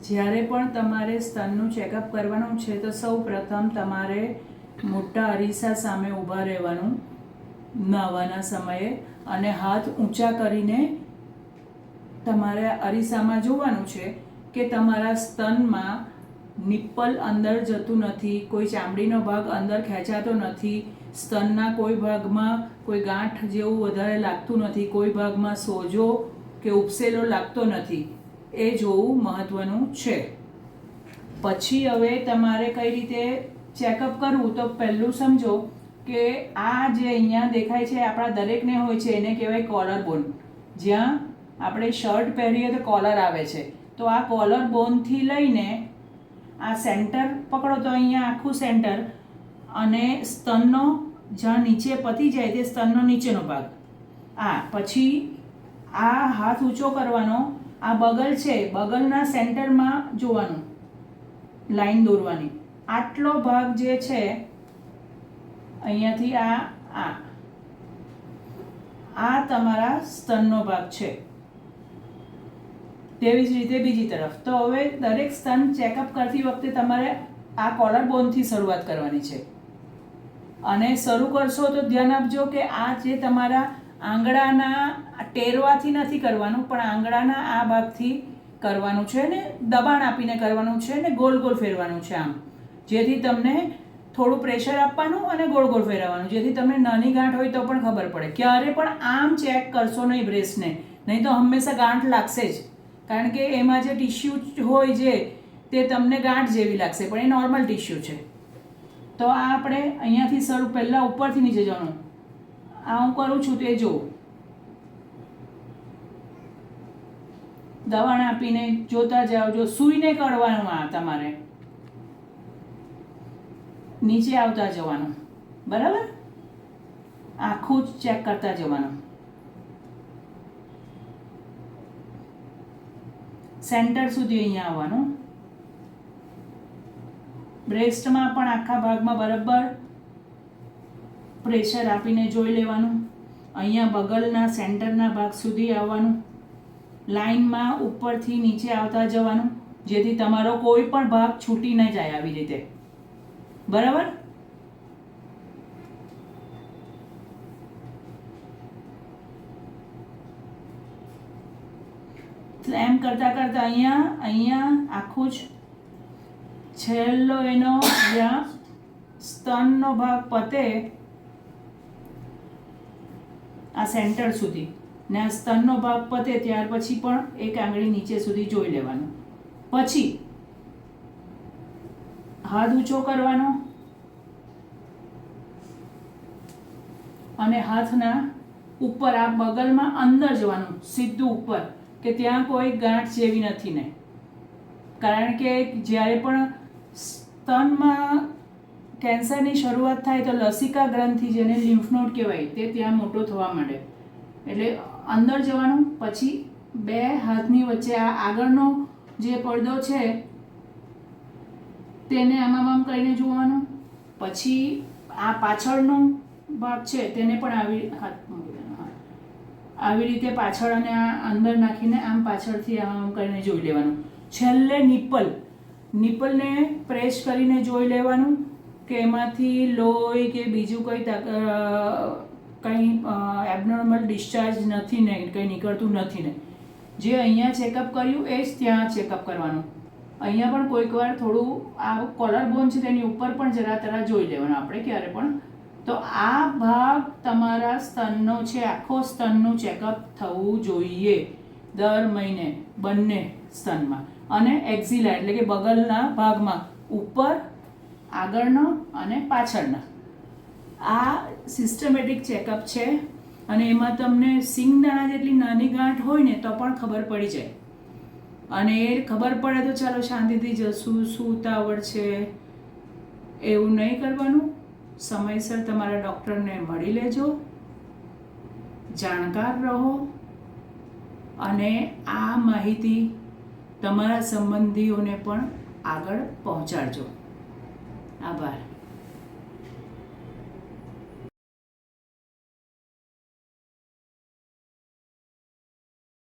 જ્યારે પણ તમારે સ્તનનું ચેકઅપ કરવાનું છે તો સૌ પ્રથમ તમારે મોટા અરીસા સામે ઊભા રહેવાનું નહાવાના સમયે અને હાથ ઊંચા કરીને તમારે અરીસામાં જોવાનું છે કે તમારા સ્તનમાં નિપ્પલ અંદર જતું નથી, કોઈ ચામડીનો ભાગ અંદર ખેંચાતો નથી, સ્તનના કોઈ ભાગમાં કોઈ ગાંઠ જેવું વધારે લાગતું નથી, કોઈ ભાગમાં સોજો કે ઉપસેલો લાગતો નથી, એ જોવું મહત્વનું છે. પછી હવે તમારે કઈ રીતે ચેકઅપ કરવું તો પહેલું સમજો કે આ જે અહીંયા દેખાય છે આપણા દરેકને હોય છે એને કહેવાય કોલર બોન. જ્યાં આપણે શર્ટ પહેરીએ તો કોલર આવે છે, તો આ કોલર બોનથી લઈને આ સેન્ટર પકડો તો અહીંયા આખું સેન્ટર અને સ્તનનો જ્યાં નીચે પતી જાય તે સ્તનનો નીચેનો ભાગ. પછી આ હાથ ઊંચો કરવાનો, આ બગલ છે બગલના સેન્ટરમાં જોવાનું, લાઈન દોરવાની. આટલો ભાગ જે છે અહીંયાથી આ તમારા સ્તનનો ભાગ છે. તેવી જ રીતે બીજી તરફ. તો હવે દરેક સ્તન ચેકઅપ કરતી વખતે તમારે આ કોલર બોનથી શરૂઆત કરવાની છે. અને શરૂ કરશો તો ધ્યાન આપજો કે આ જે તમારા આંગળાના ટેરવાથી નથી કરવાનું, પણ આંગળાના આ ભાગથી કરવાનું છે ને દબાણ આપીને કરવાનું છે ને ગોલ ગોલ ફેરવાનું છે આમ, જેથી તમને થોડું પ્રેશર આપવાનું અને ગોળ ગોળ ફેરવવાનું, જેથી તમને નાની ગાંઠ હોય તો પણ ખબર પડે. ક્યારે પણ આમ ચેક કરશો નહીં બ્રેસ્ટને, નહીં તો હંમેશા ગાંઠ લાગશે જ, કારણ કે એમાં જે ટિશ્યુ હોય જે તે તમને ગાંઠ જેવી લાગશે, પણ એ નોર્મલ ટિશ્યુ છે. તો આ આપણે અહીંયાથી શરૂ પહેલાં ઉપરથી નીચે જવાનું. આ હું કરું છું તે જો દબાણ આપીને જોતા જાઓ. જો સૂઈને કરવાનું આ તમારે નીચે આવતા જવાનું, બરાબર? આખું જ ચેક કરતા જવાનું. સેન્ટર સુધી અહીંયા આવવાનું. બ્રેસ્ટમાં પણ આખા ભાગમાં બરાબર પ્રેશર આપીને જોઈ લેવાનું. અહીંયા બગલના સેન્ટરના ભાગ સુધી આવવાનું. લાઈનમાં ઉપરથી નીચે આવતા જવાનું, જેથી તમારો કોઈ પણ ભાગ છૂટી ન જાય આવી રીતે, બરાબર? એમ કરતા કરતા અહીંયા આખું જ છેલ્લો એનો જ્યાં સ્તનનો ભાગ પતે આ સેન્ટર સુધી ને આ સ્તનનો ભાગ પતે ત્યાર પછી પણ એક આંગળી નીચે સુધી જોઈ લેવાનું. પછી હાથ ઊંચો કરવાનો અને હાથના ઉપર આ બગલમાં અંદર જવાનું, સીધું ઉપર, કે ત્યાં કોઈ ગાંઠ જેવી નથી ને. કારણ કે જ્યારે પણ સ્તનમાં કેન્સરની શરૂઆત થાય તો લસિકા ગ્રંથિ, જેને લિમ્ફ નોડ કહેવાય, તે ત્યાં મોટો થવા માંડે. એટલે અંદર જવાનું. પછી બે હાથની વચ્ચે આ આગળનો જે પડદો છે તેને આમ કરીને જોવાનું. પછી આ પાછળનો ભાગ છે તેને પણ આવી રીતે પાછળ અને આ અંદર નાખીને આમ પાછળથી આમ કરીને જોઈ લેવાનું. છેલ્લે નિપલને પ્રેસ કરીને જોઈ લેવાનું કે એમાંથી લોહી કે બીજું કંઈ એબનોર્મલ ડિસ્ચાર્જ નથી ને, કંઈ નીકળતું નથી ને. જે અહીંયા ચેકઅપ કર્યું એ જ ત્યાં ચેકઅપ કરવાનું. અહીંયા પણ કોઈક વાર થોડું આ કોલર બોન છે તેની ઉપર પણ જરા તરા જોઈ લેવાનું આપણે ક્યારે પણ. તો આ ભાગ તમારા સ્તનનો છે, આખો સ્તનનું ચેકઅપ થવું જોઈએ દર મહિને બંને સ્તનમાં. અને એક્ઝિલા એટલે કે બગલના ભાગમાં ઉપર, આગળનો અને પાછળના. આ સિસ્ટમેટિક ચેકઅપ છે અને એમાં તમને સિંગદાણા જેટલી નાની ગાંઠ હોય ને તો પણ ખબર પડી જાય. અને એ ખબર પડે તો ચાલો શાંતિથી જશું, શું ઉતાવળ છે એવું નહીં કરવાનું. સમયસર તમારા ડૉક્ટરને મળી લેજો, જાણકાર રહો અને આ માહિતી તમારા સંબંધીઓને પણ આગળ પહોંચાડજો. આભાર.